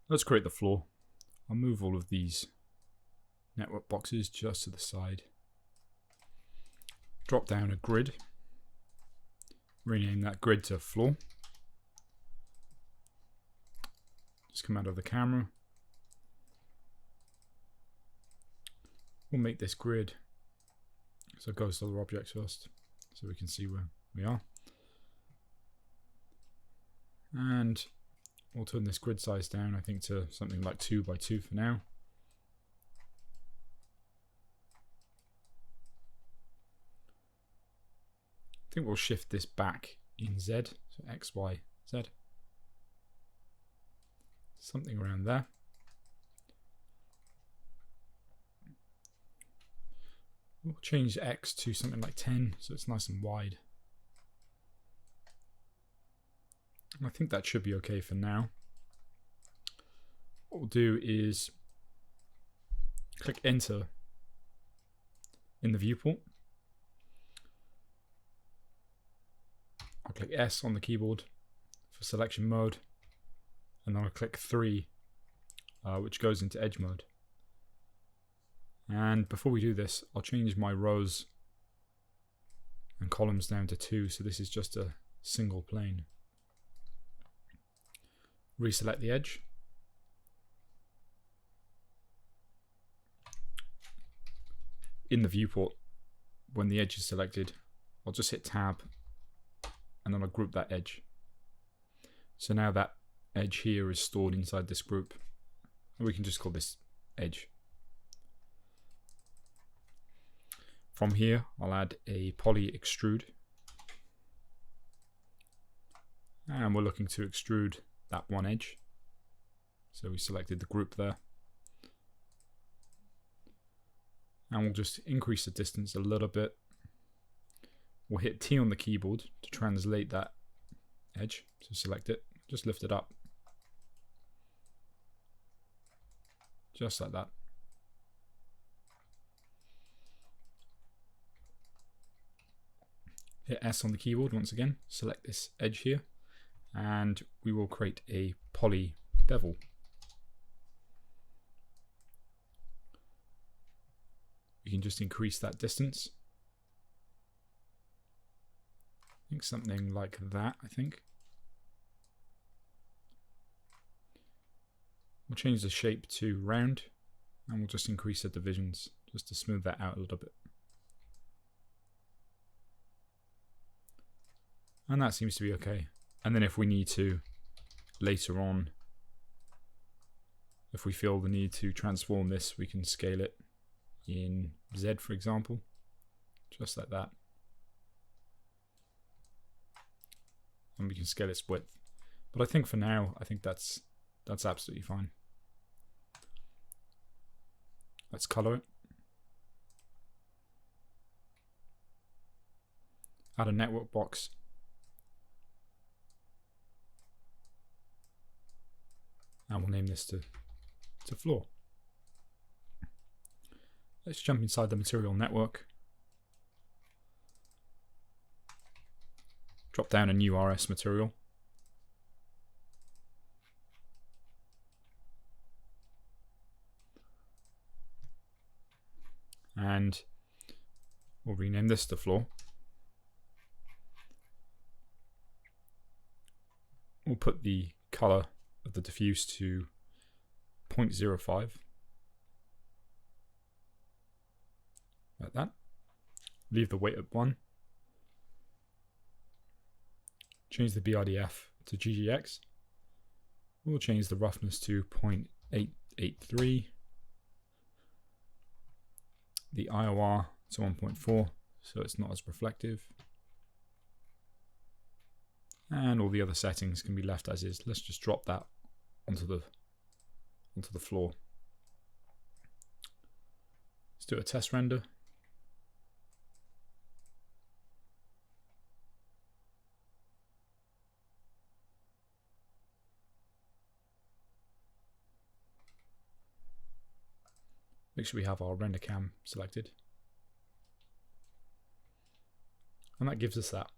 Let's create the floor. I'll move all of these network boxes just to the side. Drop down a grid. Rename that grid to floor. Just come out of the camera. We'll make this grid so it goes to other objects first, so we can see where we are. And we'll turn this grid size down, I think, to something like 2 by 2 for now. I think we'll shift this back in Z, so X, Y, Z. Something around there. We'll change X to something like 10, so it's nice and wide. And I think that should be okay for now. What we'll do is click Enter in the viewport. I'll click S on the keyboard for selection mode, and then I'll click 3, which goes into edge mode. And before we do this, I'll change my rows and columns down to 2, so this is just a single plane. Reselect the edge. In the viewport, when the edge is selected, I'll just hit Tab, and then I'll group that edge. So now that edge here is stored inside this group, and we can just call this edge. From here, I'll add a poly extrude, and we're looking to extrude that one edge. So we selected the group there, and we'll just increase the distance a little bit. We'll hit T on the keyboard to translate that edge. So select it, just lift it up, just like that. Hit S on the keyboard once again, select this edge here, and we will create a poly bevel. We can just increase that distance. I think something like that, I think. We'll change the shape to round, and we'll just increase the divisions just to smooth that out a little bit. And that seems to be okay. And then if we need to, later on, if we feel the need to transform this, we can scale it in Z, for example, just like that. And we can scale its width. But I think for now, I think that's absolutely fine. Let's color it. Add a network box. And we'll name this to floor. Let's jump inside the material network. Drop down a new RS material. And we'll rename this to floor. We'll put the color of the diffuse to 0.05, like that. Leave the weight at 1. Change the BRDF to GGX. We'll change the roughness to 0.883. The IOR to 1.4, so it's not as reflective. And all the other settings can be left as is. Let's just drop that onto the floor. Let's do a test render. Make sure we have our render cam selected. And that gives us that.